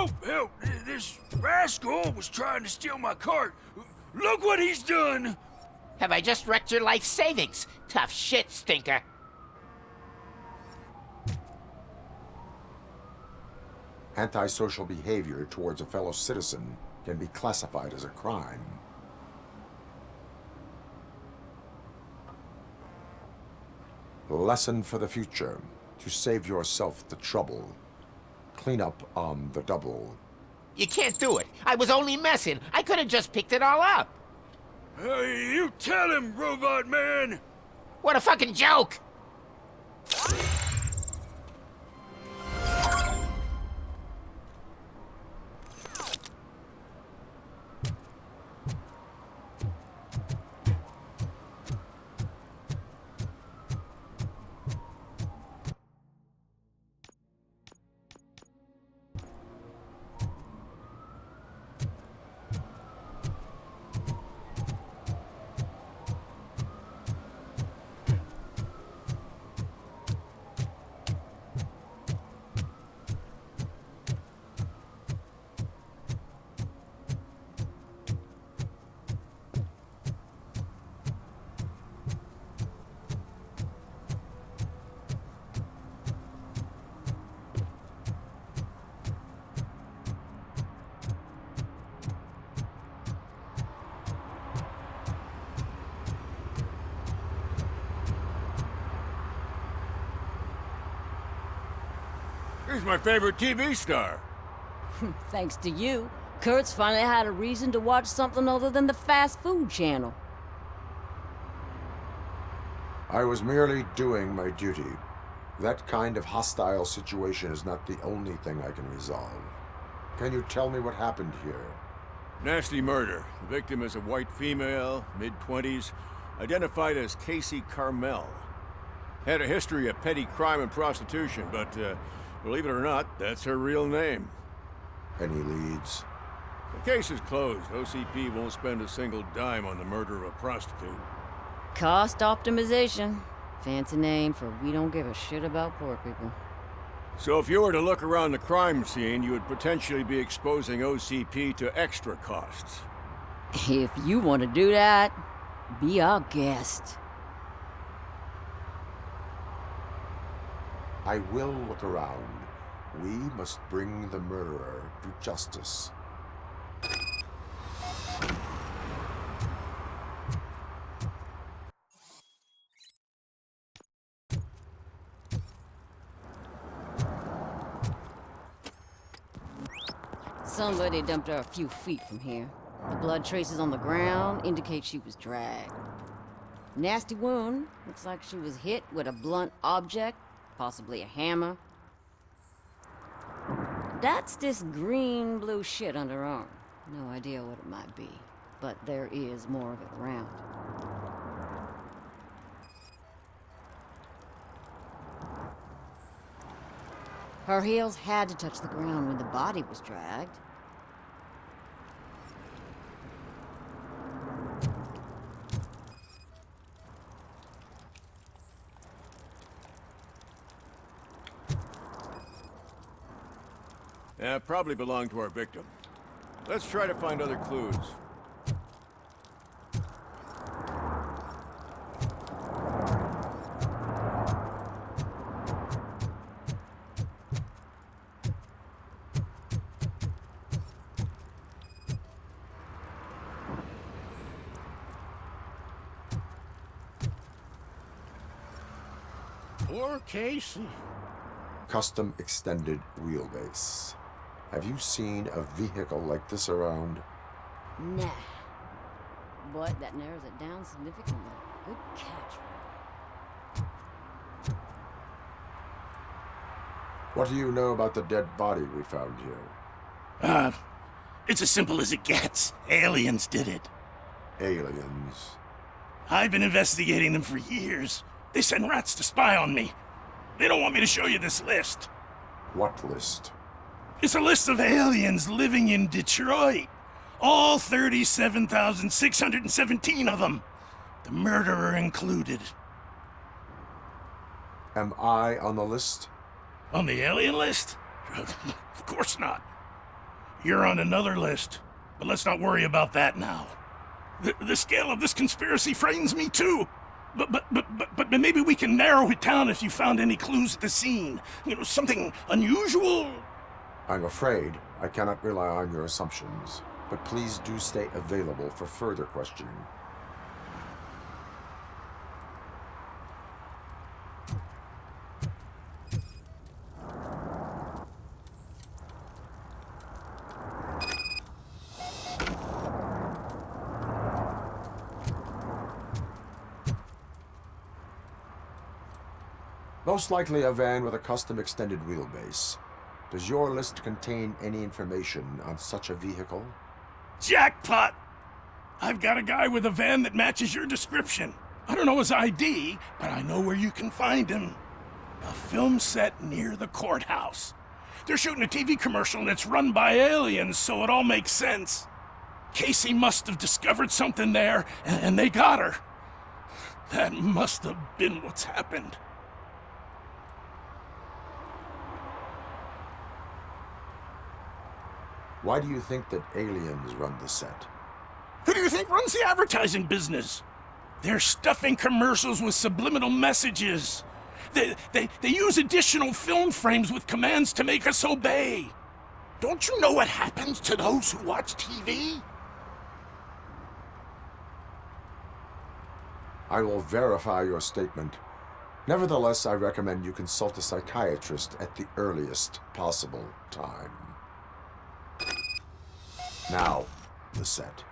Help! Help! This rascal was trying to steal my cart. Look what he's done! Have I just wrecked your life savings? Tough shit, stinker. Antisocial behavior towards a fellow citizen can be classified as a crime. Lesson for the future. To save yourself the trouble. Clean up on the double. You can't do it. I was only messing. I could have just picked it all up. You tell him, Robot Man! What a fucking joke! He's my favorite TV star. Thanks to you, Kurt's finally had a reason to watch something other than the fast food channel. I was merely doing my duty. That kind of hostile situation is not the only thing I can resolve. Can you tell me what happened here? Nasty murder. The victim is a white female, mid-20s, identified as Casey Carmel. Had a history of petty crime and prostitution, but believe it or not, that's her real name. Any leads? The case is closed. OCP won't spend a single dime on the murder of a prostitute. Cost optimization. Fancy name for we don't give a shit about poor people. So if you were to look around the crime scene, you would potentially be exposing OCP to extra costs. If you want to do that, be our guest. I will look around. We must bring the murderer to justice. Somebody dumped her a few feet from here. The blood traces on the ground indicate she was dragged. Nasty wound. Looks like she was hit with a blunt object, possibly a hammer. That's this green-blue shit under her arm. No idea what it might be, but there is more of it around. Her heels had to touch the ground when the body was dragged. Yeah, probably belonged to our victim. Let's try to find other clues. Poor Casey. Custom extended wheelbase. Have you seen a vehicle like this around? Nah. But that narrows it down significantly. Good catch. What do you know about the dead body we found here? It's as simple as it gets. Aliens did it. Aliens. I've been investigating them for years. They send rats to spy on me. They don't want me to show you this list. What list? It's a list of aliens living in Detroit. All 37,617 of them. The murderer included. Am I on the list? On the alien list? Of course not. You're on another list, but let's not worry about that now. The scale of this conspiracy frightens me too. But maybe we can narrow it down if you found any clues at the scene. You know, something unusual? I'm afraid I cannot rely on your assumptions, but please do stay available for further questioning. Most likely a van with a custom extended wheelbase. Does your list contain any information on such a vehicle? Jackpot! I've got a guy with a van that matches your description. I don't know his ID, but I know where you can find him. A film set near the courthouse. They're shooting a TV commercial and it's run by aliens, so it all makes sense. Casey must have discovered something there, and they got her. That must have been what's happened. Why do you think that aliens run the set? Who do you think runs the advertising business? They're stuffing commercials with subliminal messages. They use additional film frames with commands to make us obey. Don't you know what happens to those who watch TV? I will verify your statement. Nevertheless, I recommend you consult a psychiatrist at the earliest possible time. Now, the set.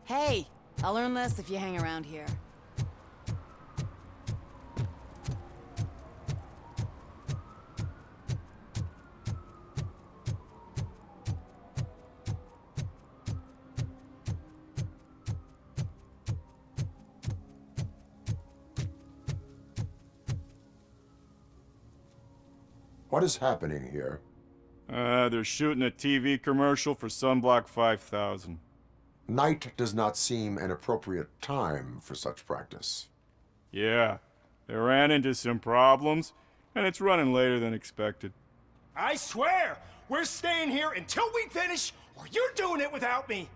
Hey, I'll learn less if you hang around here. What is happening here? They're shooting a TV commercial for Sunblock 5000. Night does not seem an appropriate time for such practice. Yeah, they ran into some problems, and it's running later than expected. I swear, we're staying here until we finish, or you're doing it without me.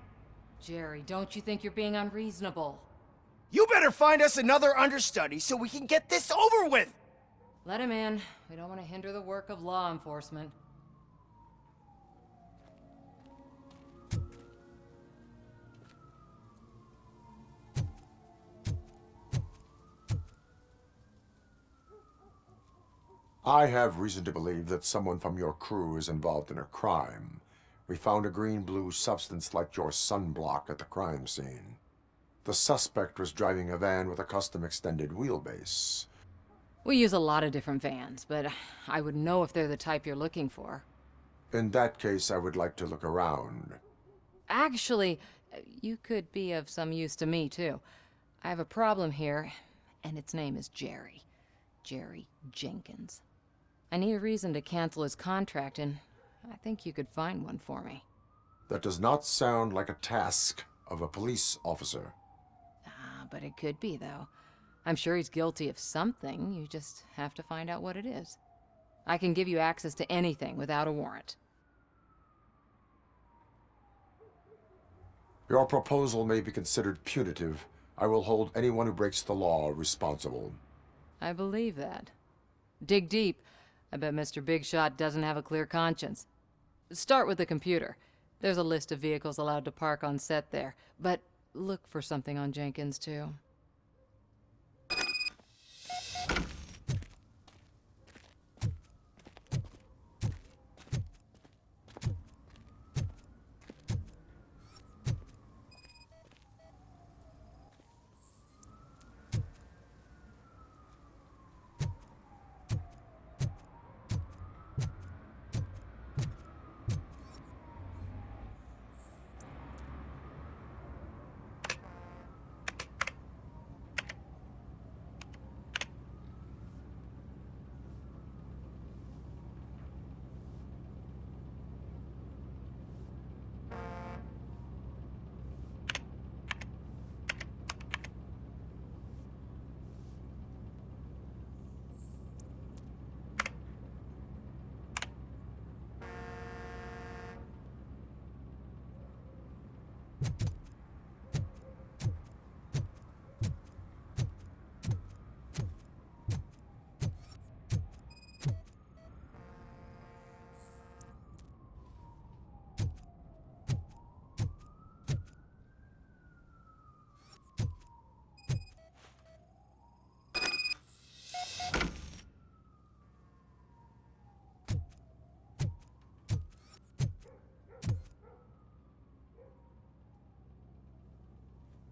Jerry, don't you think you're being unreasonable? You better find us another understudy so we can get this over with. Let him in. We don't want to hinder the work of law enforcement. I have reason to believe that someone from your crew is involved in a crime. We found a green-blue substance like your sunblock at the crime scene. The suspect was driving a van with a custom extended wheelbase. We use a lot of different vans, but I wouldn't know if they're the type you're looking for. In that case, I would like to look around. Actually, you could be of some use to me, too. I have a problem here, and its name is Jerry. Jerry Jenkins. I need a reason to cancel his contract, and I think you could find one for me. That does not sound like a task of a police officer. But it could be, though. I'm sure he's guilty of something. You just have to find out what it is. I can give you access to anything without a warrant. Your proposal may be considered punitive. I will hold anyone who breaks the law responsible. I believe that. Dig deep. I bet Mr. Big Shot doesn't have a clear conscience. Start with the computer. There's a list of vehicles allowed to park on set there, but look for something on Jenkins, too.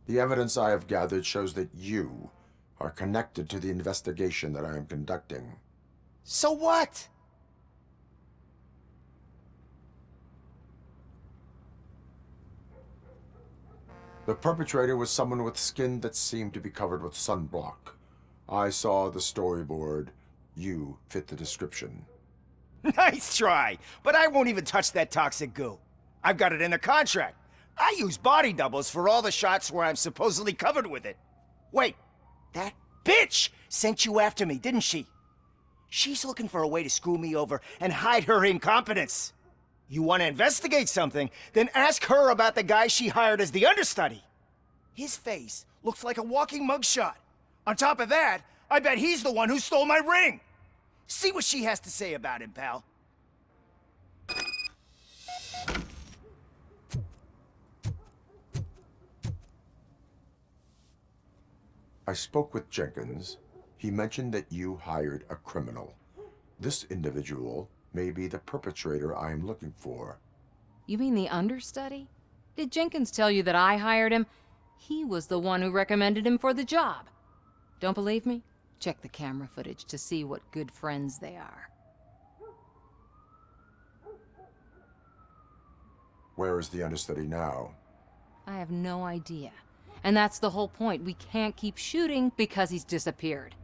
The evidence I have gathered shows that you are connected to the investigation that I am conducting. So what? The perpetrator was someone with skin that seemed to be covered with sunblock. I saw the storyboard. You fit the description. Nice try, but I won't even touch that toxic goo. I've got it in the contract. I use body doubles for all the shots where I'm supposedly covered with it. Wait, that bitch sent you after me, didn't she? She's looking for a way to screw me over and hide her incompetence. You want to investigate something, then ask her about the guy she hired as the understudy. His face looks like a walking mugshot. On top of that, I bet he's the one who stole my ring. See what she has to say about him, pal. I spoke with Jenkins. He mentioned that you hired a criminal. This individual may be the perpetrator I am looking for. You mean the understudy? Did Jenkins tell you that I hired him? He was the one who recommended him for the job. Don't believe me? Check the camera footage to see what good friends they are. Where is the understudy now? I have no idea. And that's the whole point. We can't keep shooting because he's disappeared.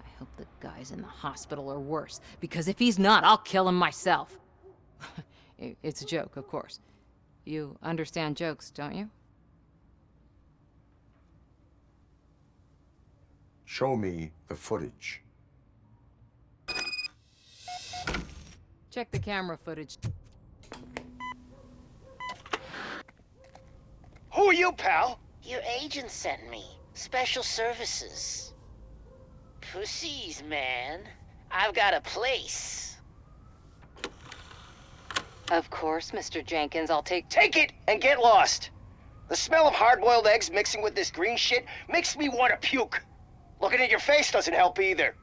I hope the guy's in the hospital or worse, because if he's not, I'll kill him myself. It's a joke, of course. You understand jokes, don't you? Show me the footage. Check the camera footage. Who are you, pal? Your agent sent me. Special services. Pussies, man. I've got a place. Of course, Mr. Jenkins, I'll take... Take it and get lost. The smell of hard-boiled eggs mixing with this green shit makes me want to puke. Looking at your face doesn't help either.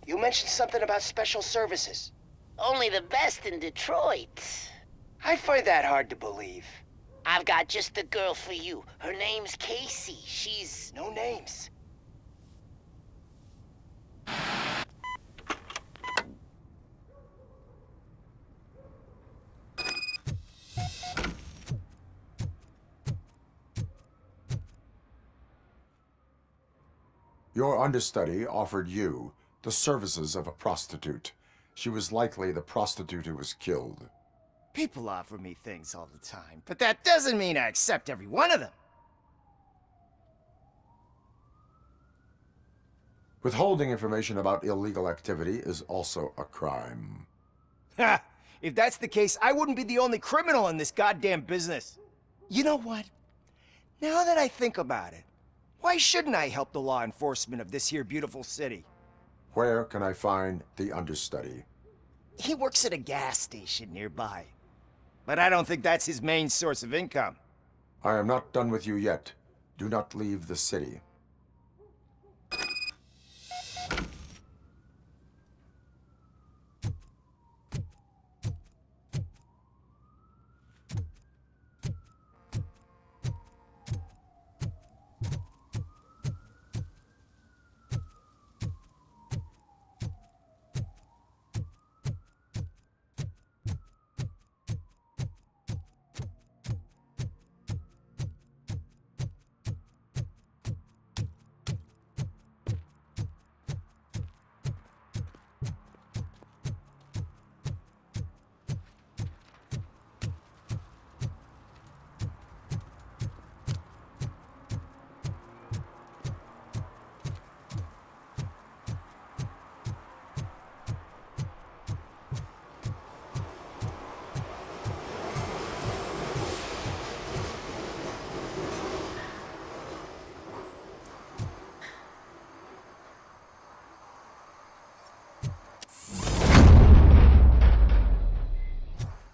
You mentioned something about special services. Only the best in Detroit. I find that hard to believe. I've got just the girl for you. Her name's Casey. She's... No names. Your understudy offered you the services of a prostitute. She was likely the prostitute who was killed. People offer me things all the time, but that doesn't mean I accept every one of them. Withholding information about illegal activity is also a crime. Ha! If that's the case, I wouldn't be the only criminal in this goddamn business. You know what? Now that I think about it, why shouldn't I help the law enforcement of this here beautiful city? Where can I find the understudy? He works at a gas station nearby. But I don't think that's his main source of income. I am not done with you yet. Do not leave the city.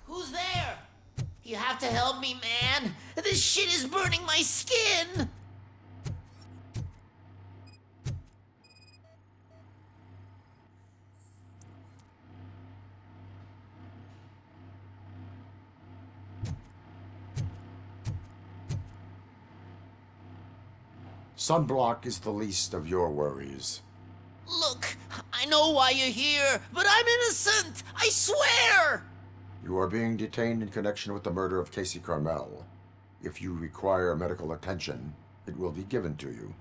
Who's there? You have to help me, man. This shit is burning my skin. Sunblock is the least of your worries. Look, I know why you're here, but I'm innocent! I swear! You are being detained in connection with the murder of Casey Carmel. If you require medical attention, it will be given to you.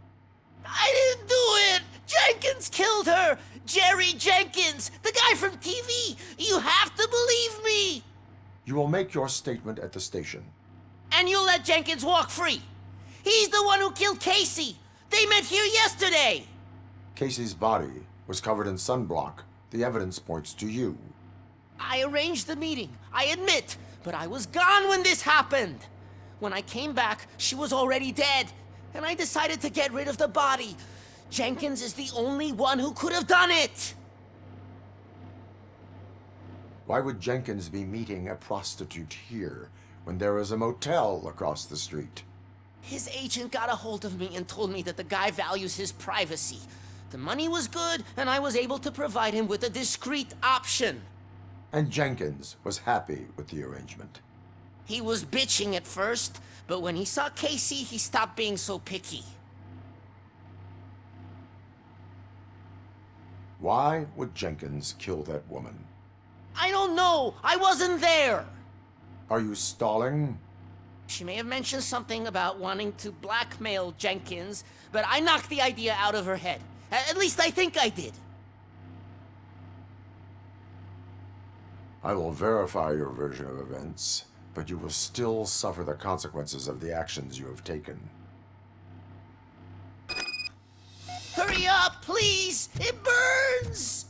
I didn't do it! Jenkins killed her! Jerry Jenkins, the guy from TV! You have to believe me! You will make your statement at the station. And you'll let Jenkins walk free! He's the one who killed Casey! They met here yesterday! Casey's body was covered in sunblock. The evidence points to you. I arranged the meeting, I admit, but I was gone when this happened. When I came back, she was already dead, and I decided to get rid of the body. Jenkins is the only one who could have done it! Why would Jenkins be meeting a prostitute here when there is a motel across the street? His agent got a hold of me and told me that the guy values his privacy. The money was good, and I was able to provide him with a discreet option. And Jenkins was happy with the arrangement. He was bitching at first, but when he saw Casey, he stopped being so picky. Why would Jenkins kill that woman? I don't know! I wasn't there! Are you stalling? She may have mentioned something about wanting to blackmail Jenkins, but I knocked the idea out of her head. At least I think I did. I will verify your version of events, but you will still suffer the consequences of the actions you have taken. Hurry up, please! It burns!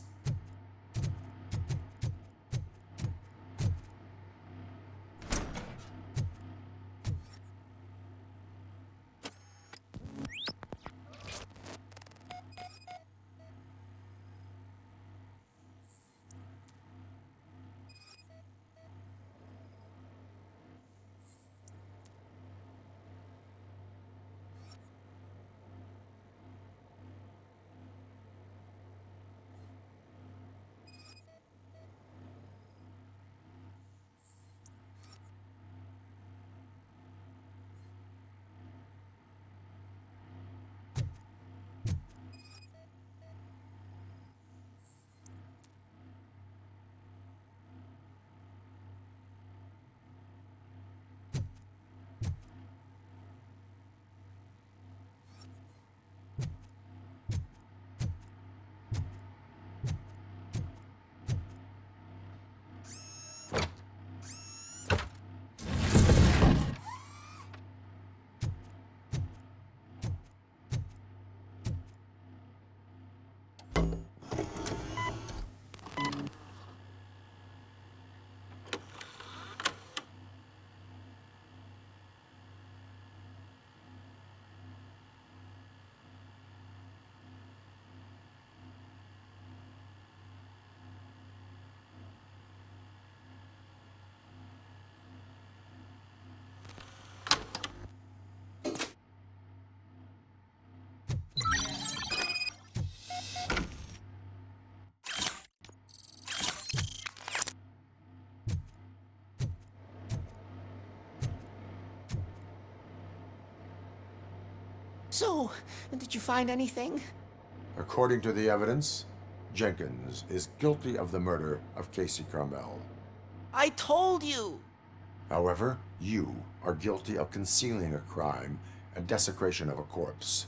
So, did you find anything? According to the evidence, Jenkins is guilty of the murder of Casey Carmel. I told you! However, you are guilty of concealing a crime and desecration of a corpse.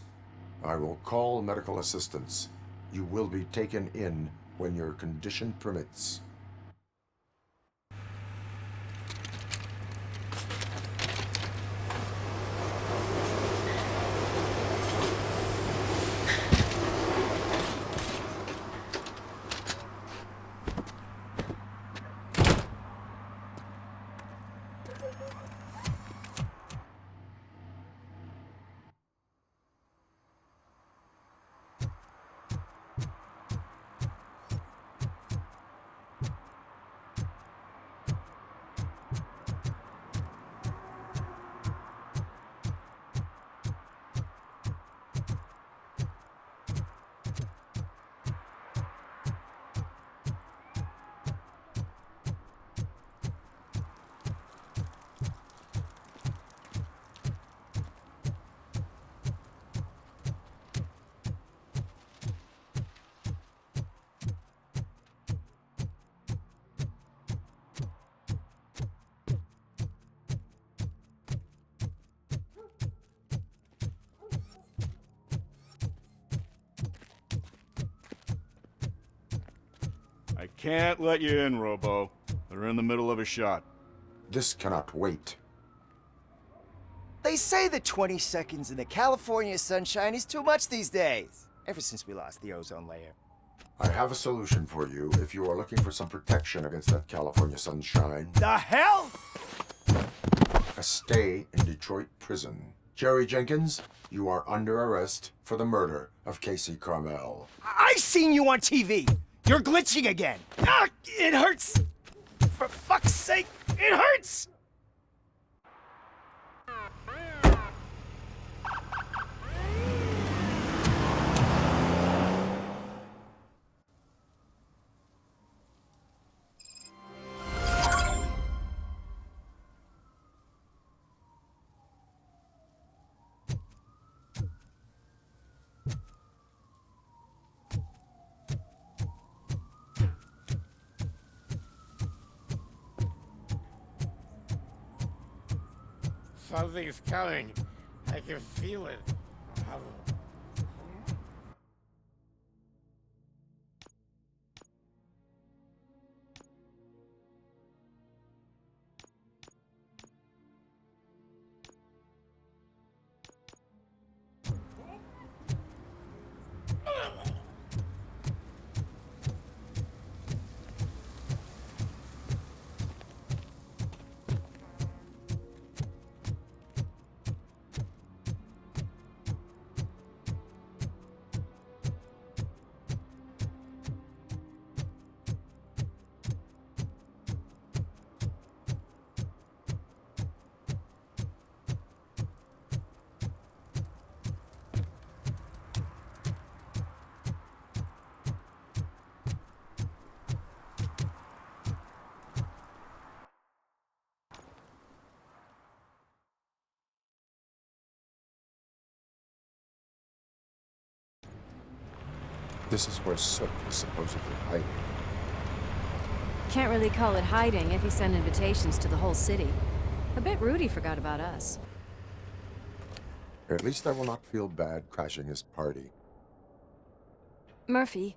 I will call medical assistance. You will be taken in when your condition permits. can't let you in, Robo. They're in the middle of a shot. This cannot wait. They say that 20 seconds in the California sunshine is too much these days. Ever since we lost the ozone layer. I have a solution for you if you are looking for some protection against that California sunshine. The hell? A stay in Detroit prison. Jerry Jenkins, you are under arrest for the murder of Casey Carmel. I seen you on TV. You're glitching again. Ah, it hurts. For fuck's sake, it hurts. Something's coming. I can feel it. This is where Soot is supposedly hiding. Can't really call it hiding if he sent invitations to the whole city. A bit rude he forgot about us. At least I will not feel bad crashing his party. Murphy,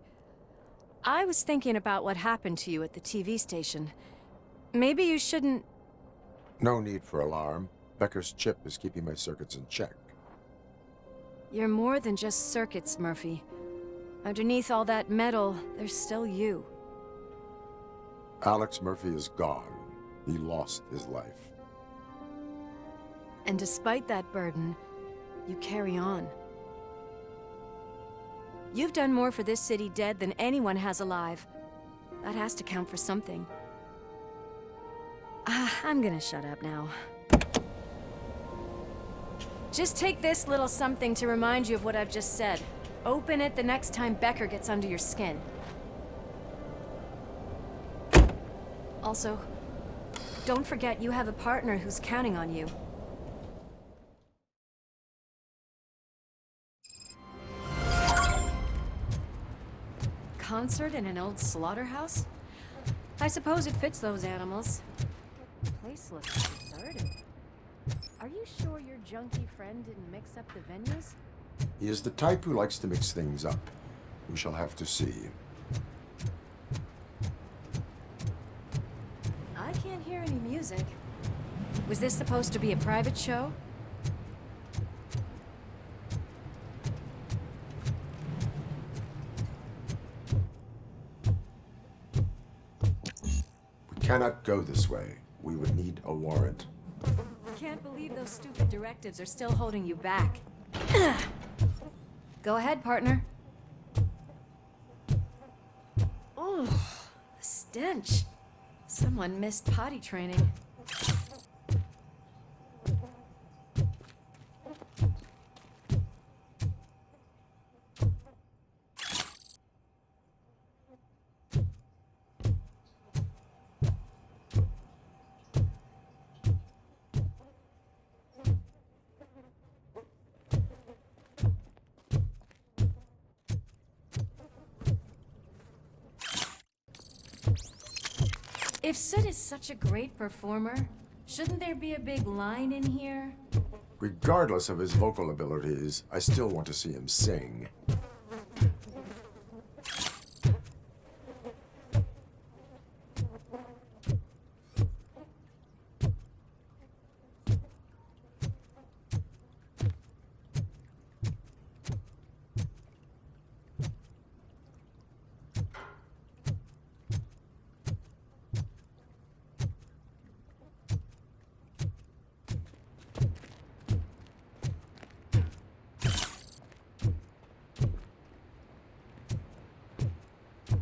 I was thinking about what happened to you at the TV station. Maybe you shouldn't... No need for alarm. Becker's chip is keeping my circuits in check. You're more than just circuits, Murphy. Underneath all that metal, there's still you. Alex Murphy is gone. He lost his life. And despite that burden, you carry on. You've done more for this city dead than anyone has alive. That has to count for something. I'm gonna shut up now. Just take this little something to remind you of what I've just said. Open it the next time Becker gets under your skin. Also, don't forget you have a partner who's counting on you. Concert in an old slaughterhouse? I suppose it fits those animals. The place looks deserted. Are you sure your junkie friend didn't mix up the venues? He is the type who likes to mix things up. We shall have to see. I can't hear any music. Was this supposed to be a private show? We cannot go this way. We would need a warrant. Can't believe those stupid directives are still holding you back. Go ahead, partner. Oh, the stench. Someone missed potty training. If Sid is such a great performer, shouldn't there be a big line in here? Regardless of his vocal abilities, I still want to see him sing.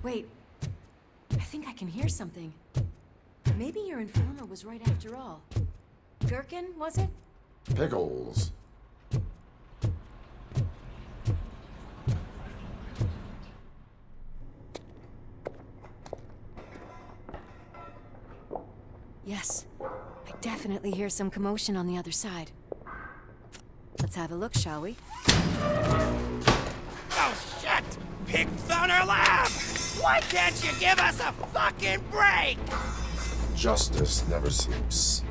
Wait. I think I can hear something. Maybe your informer was right after all. Gherkin, was it? Pickles. Yes. I definitely hear some commotion on the other side. Let's have a look, shall we? Oh, shit! Pig found our lab! Why can't you give us a fucking break? Justice never sleeps.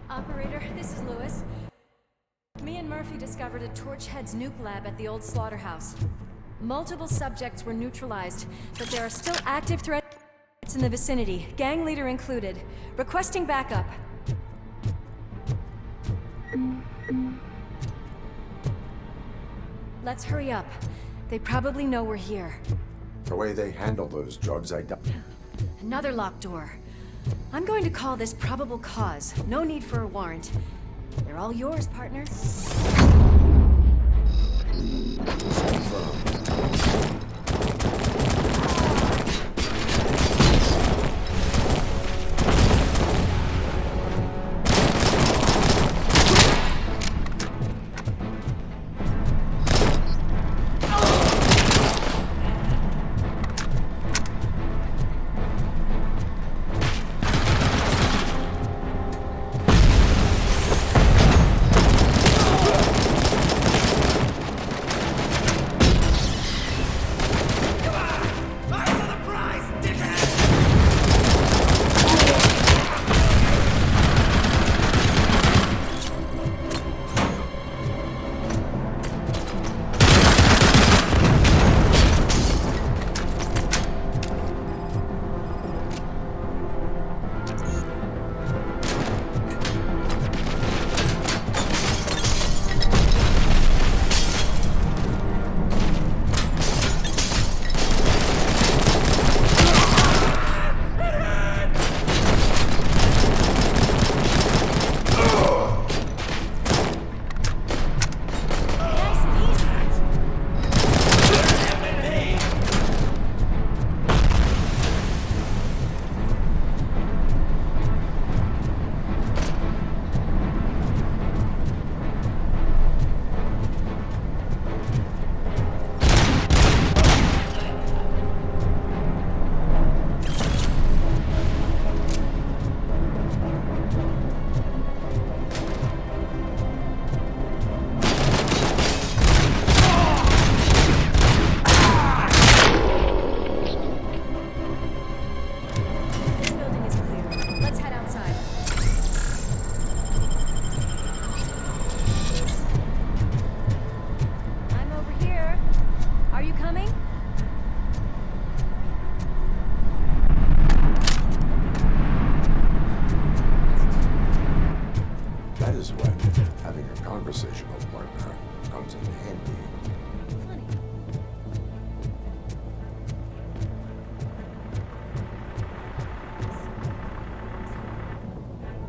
Operator, this is Lewis. Me and Murphy discovered a Torchhead's nuke lab at the old slaughterhouse. Multiple subjects were neutralized, but there are still active threats in the vicinity, gang leader included. Requesting backup. Let's hurry up. They probably know we're here. The way they handle those drugs, I doubt. Another locked door. I'm going to call this probable cause. No need for a warrant. They're all yours, partner.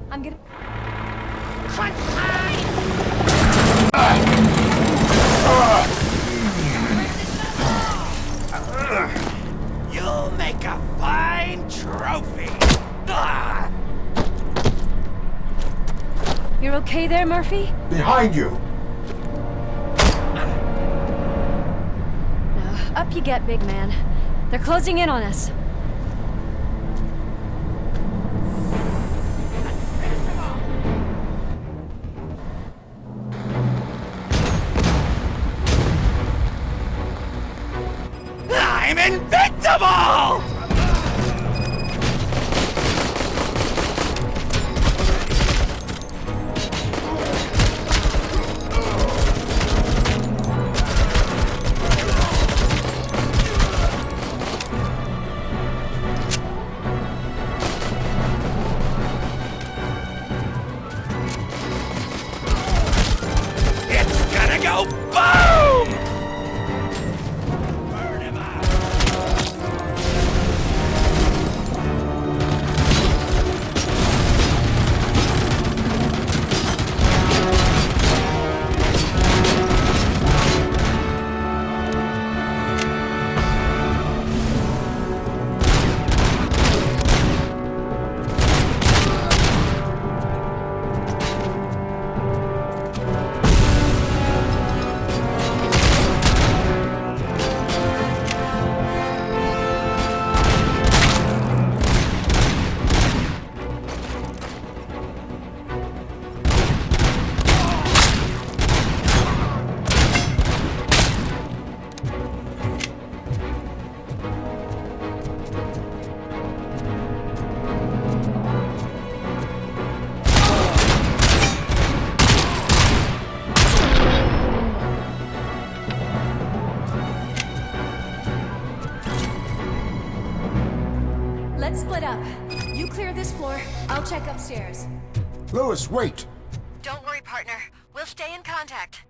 I'm gonna... Crunch time! You'll make a fine trophy! Ah! You're okay okay there, Murphy? Behind you! Now, up you get, big man. They're closing in on us. I'm invincible! It's gonna go boom! Burn him out! Let's split up. You clear this floor, I'll check upstairs. Lewis, wait! Don't worry, partner. We'll stay in contact.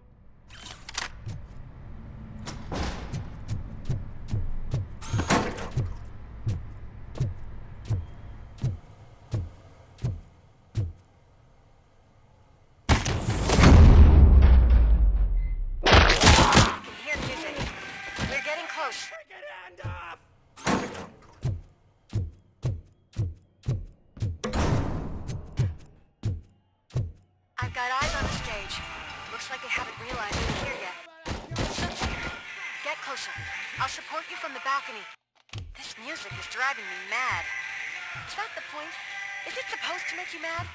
I can hear music. We're getting close. I've got eyes on the stage. Looks like they haven't realized we're here yet. Soup's here. Get closer. I'll support you from the balcony. This music is driving me mad. Is that the point? Is it supposed to make you mad?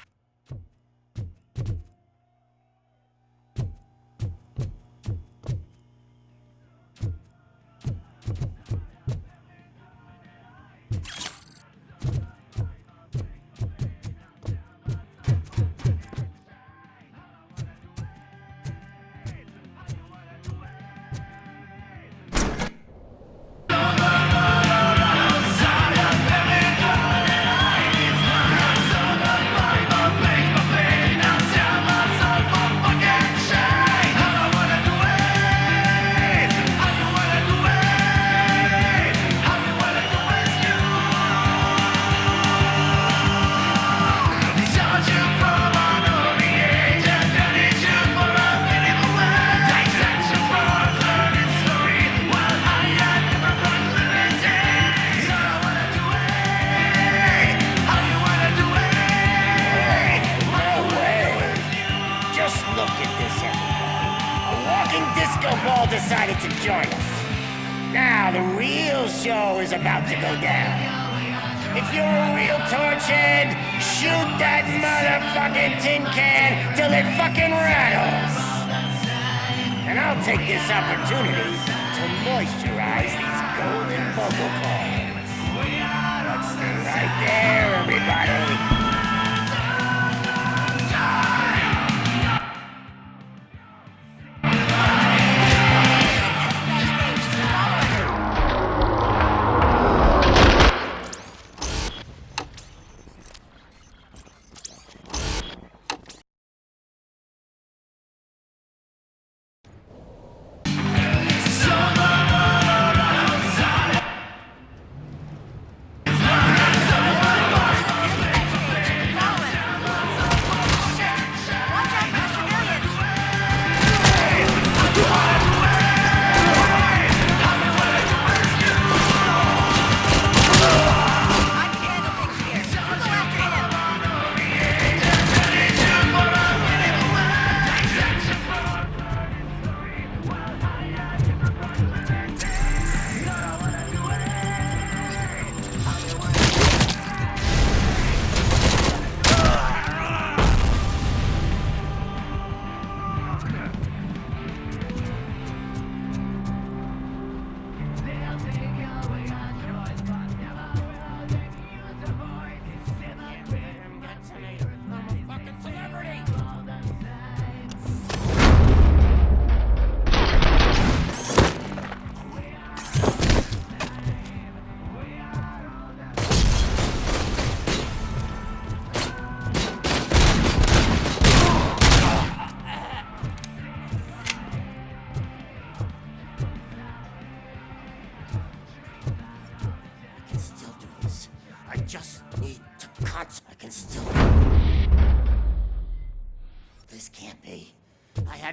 Decided to join us. Now the real show is about to go down. If you're a real torchhead, shoot that motherfucking tin can till it fucking rattles. And I'll take this opportunity to moisturize these golden vocal cords. Let's stay right there, everybody.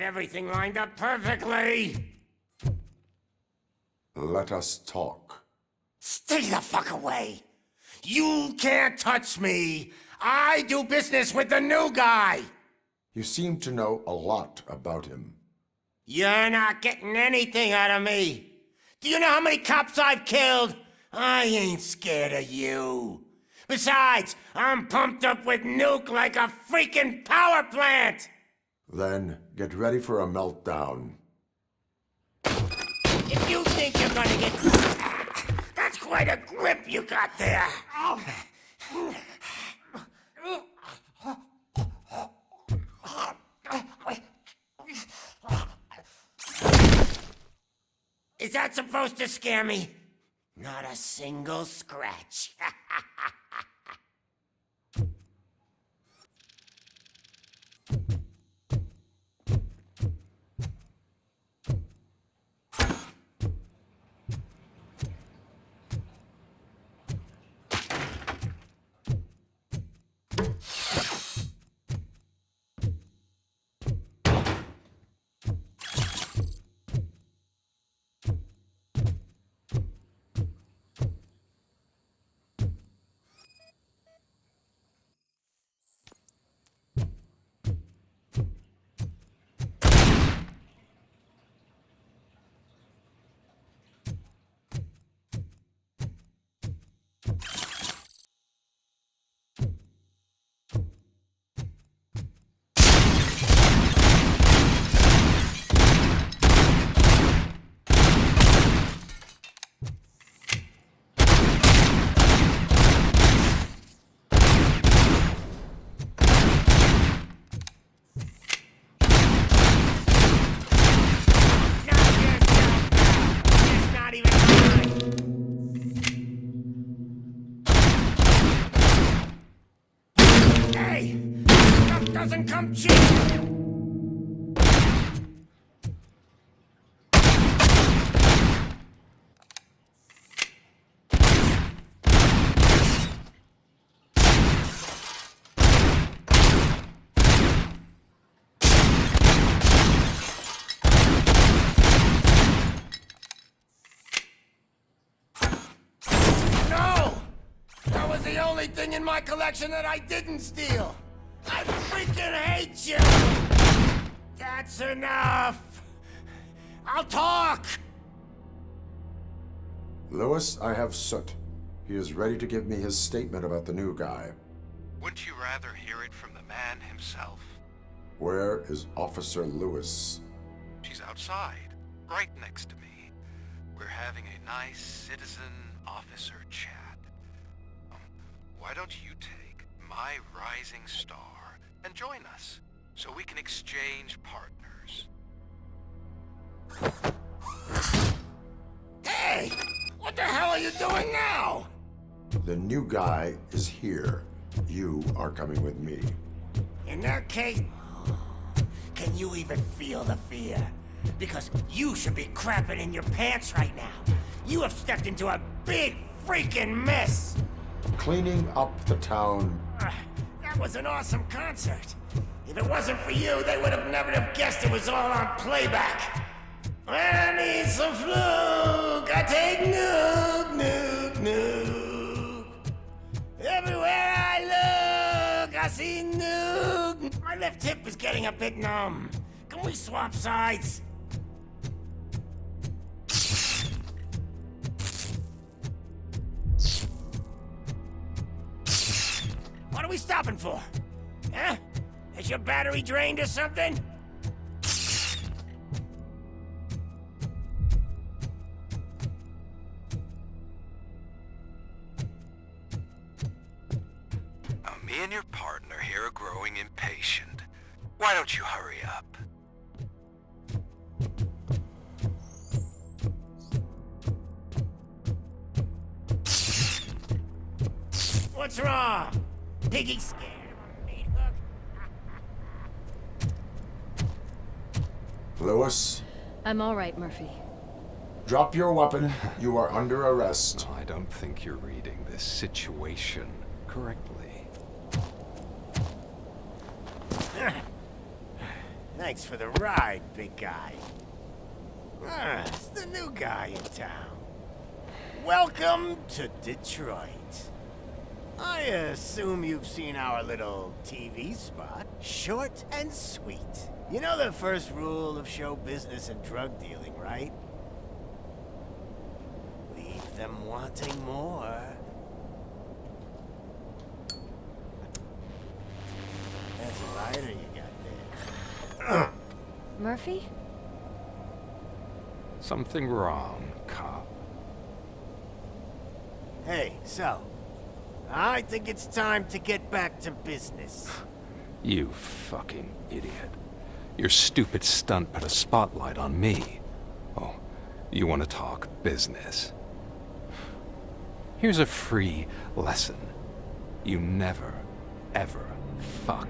had everything lined up perfectly. Let us talk. Stay the fuck away. You can't touch me. I do business with the new guy. You seem to know a lot about him. You're not getting anything out of me. Do you know how many cops I've killed? I ain't scared of you. Besides, I'm pumped up with nuke like a freaking power plant. Then get ready for a meltdown. If you think you're gonna get... That's quite a grip you got there. Is that supposed to scare me? Not a single scratch. Doesn't come cheap! No! That was the only thing in my collection that I didn't steal! I freaking hate you! That's enough! I'll talk! Lewis, I have Soot. He is ready to give me his statement about the new guy. Wouldn't you rather hear it from the man himself? Where is Officer Lewis? She's outside, right next to me. We're having a nice citizen-officer chat. Why don't you take my rising star and join us, so we can exchange partners. Hey! What the hell are you doing now? The new guy is here. You are coming with me. In that case, can you even feel the fear? Because you should be crapping in your pants right now. You have stepped into a big freaking mess. Cleaning up the town. That was an awesome concert. If it wasn't for you, they would have never have guessed it was all on playback. When I need some fluke, I take nuke, nuke, nuke. Everywhere I look, I see nuke. My left hip is getting a bit numb. Can we swap sides? What are we stopping for? Huh? Is your battery drained or something? Me and your partner here are growing impatient. Why don't you hurry up? What's wrong? Piggy scared of a meat hook? Lewis, I'm all right, Murphy. drop your weapon. You are under arrest. I don't think you're reading this situation correctly. Thanks for the ride, big guy. Ah, it's the new guy in town. Welcome to Detroit. I assume you've seen our little TV spot. Short and sweet. You know the first rule of show business and drug dealing, right? Leave them wanting more. That's a lighter you got there. Murphy? Something wrong, cop. Hey, so, I think it's time to get back to business. You fucking idiot. Your stupid stunt put a spotlight on me. Oh, you want to talk business? Here's a free lesson. You never, ever fuck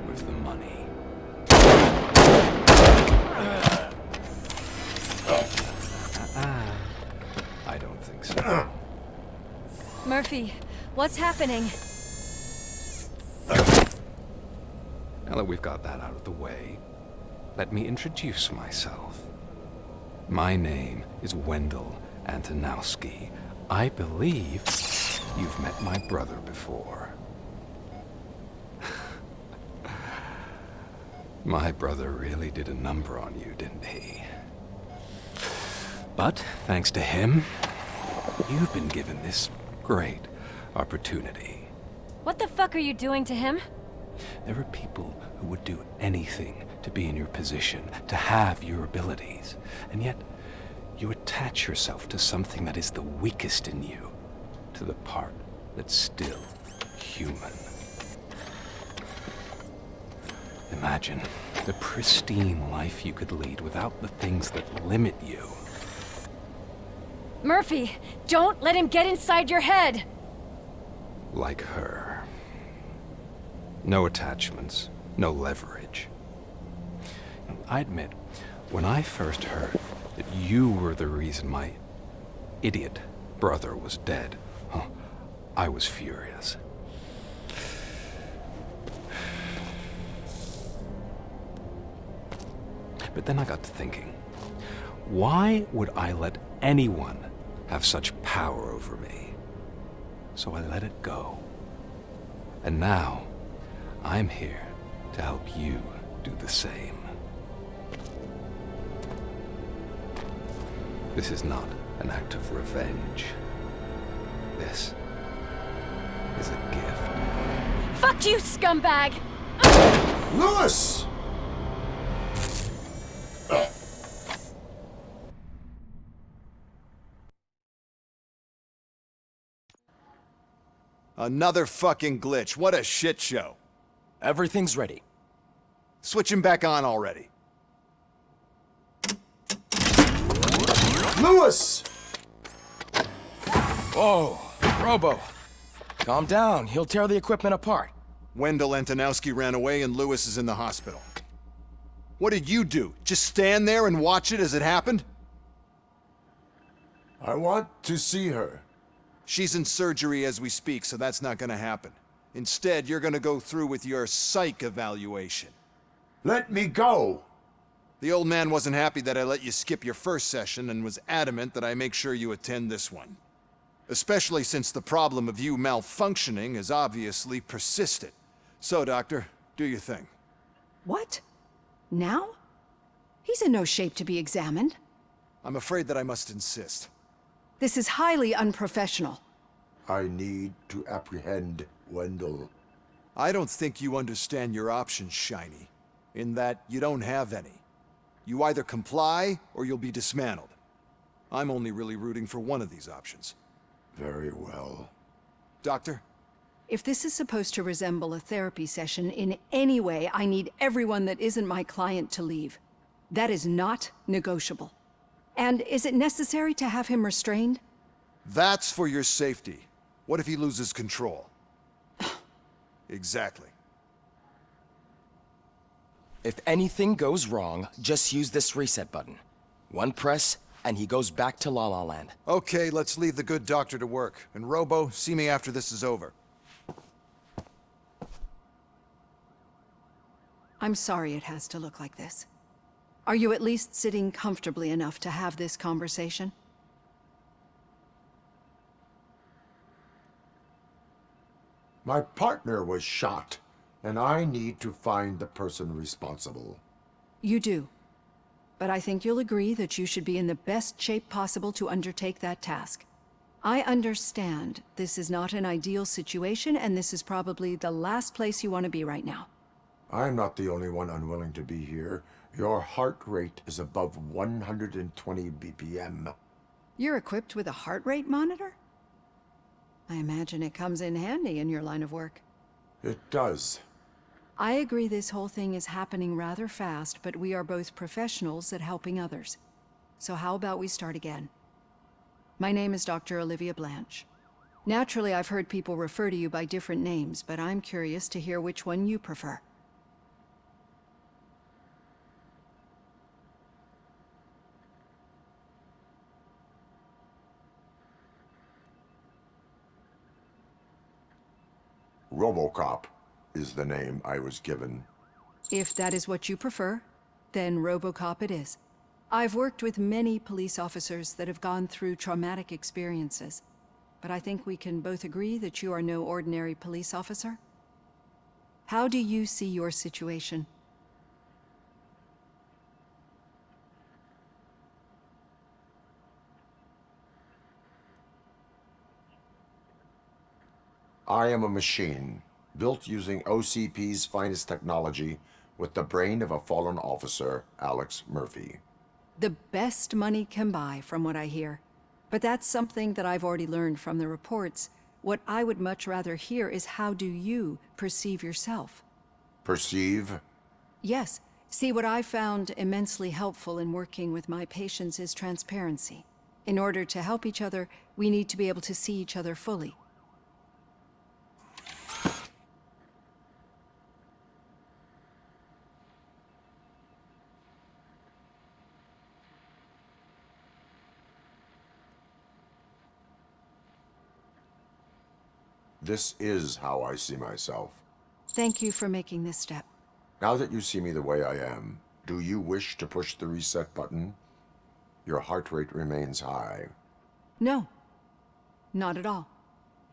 with the money. I don't think so. Murphy, what's happening? Now that we've got that out of the way, let me introduce myself. My name is Wendell Antonowski. I believe you've met my brother before. My brother really did a number on you, didn't he? But thanks to him, you've been given this great opportunity. What the fuck are you doing to him? There are people who would do anything to be in your position, to have your abilities, and yet you attach yourself to something that is the weakest in you, to the part that's still human. Imagine the pristine life you could lead without the things that limit you. Murphy, don't let him get inside your head! Like her. No attachments, no leverage. I admit, when I first heard that you were the reason my idiot brother was dead, I was furious. But then I got to thinking, why would I let anyone have such power over me? So I let it go. And now, I'm here to help you do the same. This is not an act of revenge. This is a gift. Fuck you, scumbag! Lewis! Another fucking glitch. What a shit show. Everything's ready. Switch him back on already. Lewis! Whoa, Robo. Calm down. He'll tear the equipment apart. Wendell Antonowski ran away and Lewis is in the hospital. What did you do? Just stand there and watch it as it happened? I want to see her. She's in surgery as we speak, so that's not gonna happen. Instead, you're gonna go through with your psych evaluation. Let me go! The old man wasn't happy that I let you skip your first session and was adamant that I make sure you attend this one. Especially since the problem of you malfunctioning has obviously persisted. So, Doctor, do your thing. What? Now? He's in no shape to be examined. I'm afraid that I must insist. This is highly unprofessional. I need to apprehend Wendell. I don't think you understand your options, Shiny. In that you don't have any. You either comply or you'll be dismantled. I'm only really rooting for one of these options. Very well. Doctor? If this is supposed to resemble a therapy session in any way, I need everyone that isn't my client to leave. That is not negotiable. And is it necessary to have him restrained? That's for your safety. What if he loses control? Exactly. If anything goes wrong, just use this reset button. One press, and he goes back to La La Land. Okay, let's leave the good doctor to work. And Robo, see me after this is over. I'm sorry it has to look like this. Are you at least sitting comfortably enough to have this conversation? My partner was shot, and I need to find the person responsible. You do. But I think you'll agree that you should be in the best shape possible to undertake that task. I understand this is not an ideal situation, and this is probably the last place you want to be right now. I'm not the only one unwilling to be here. Your heart rate is above 120 BPM. You're equipped with a heart rate monitor? I imagine it comes in handy in your line of work. It does. I agree this whole thing is happening rather fast, but we are both professionals at helping others. So how about we start again? My name is Dr. Olivia Blanche. Naturally, I've heard people refer to you by different names, but I'm curious to hear which one you prefer. Robocop is the name I was given. If that is what you prefer, then Robocop it is. I've worked with many police officers that have gone through traumatic experiences, but I think we can both agree that you are no ordinary police officer. How do you see your situation? I am a machine, built using OCP's finest technology with the brain of a fallen officer, Alex Murphy. The best money can buy, from what I hear. But that's something that I've already learned from the reports. What I would much rather hear is how do you perceive yourself? Perceive? Yes. See, what I found immensely helpful in working with my patients is transparency. In order to help each other, we need to be able to see each other fully. This is how I see myself. Thank you for making this step. Now that you see me the way I am, do you wish to push the reset button? Your heart rate remains high. No, not at all.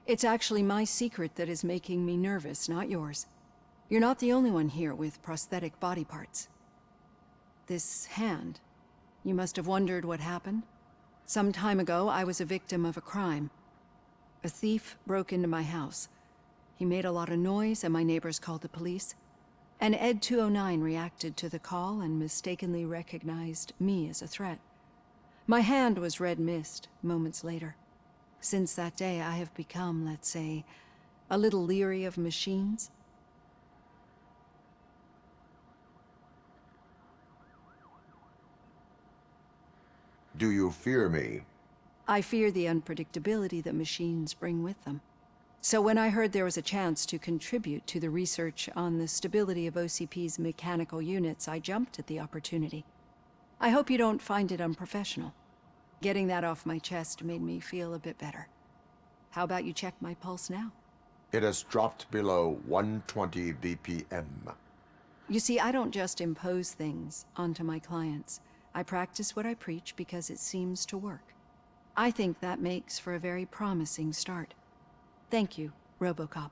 It's actually my secret that is making me nervous, not yours. You're not the only one here with prosthetic body parts. This hand, you must have wondered what happened. Some time ago, I was a victim of a crime. A thief broke into my house. He made a lot of noise and my neighbors called the police. And Ed 209 reacted to the call and mistakenly recognized me as a threat. My hand was red mist moments later. Since that day, I have become, let's say, a little leery of machines. Do you fear me? I fear the unpredictability that machines bring with them. So when I heard there was a chance to contribute to the research on the stability of OCP's mechanical units, I jumped at the opportunity. I hope you don't find it unprofessional. Getting that off my chest made me feel a bit better. How about you check my pulse now? It has dropped below 120 BPM. You see, I don't just impose things onto my clients. I practice what I preach because it seems to work. I think that makes for a very promising start. Thank you, Robocop.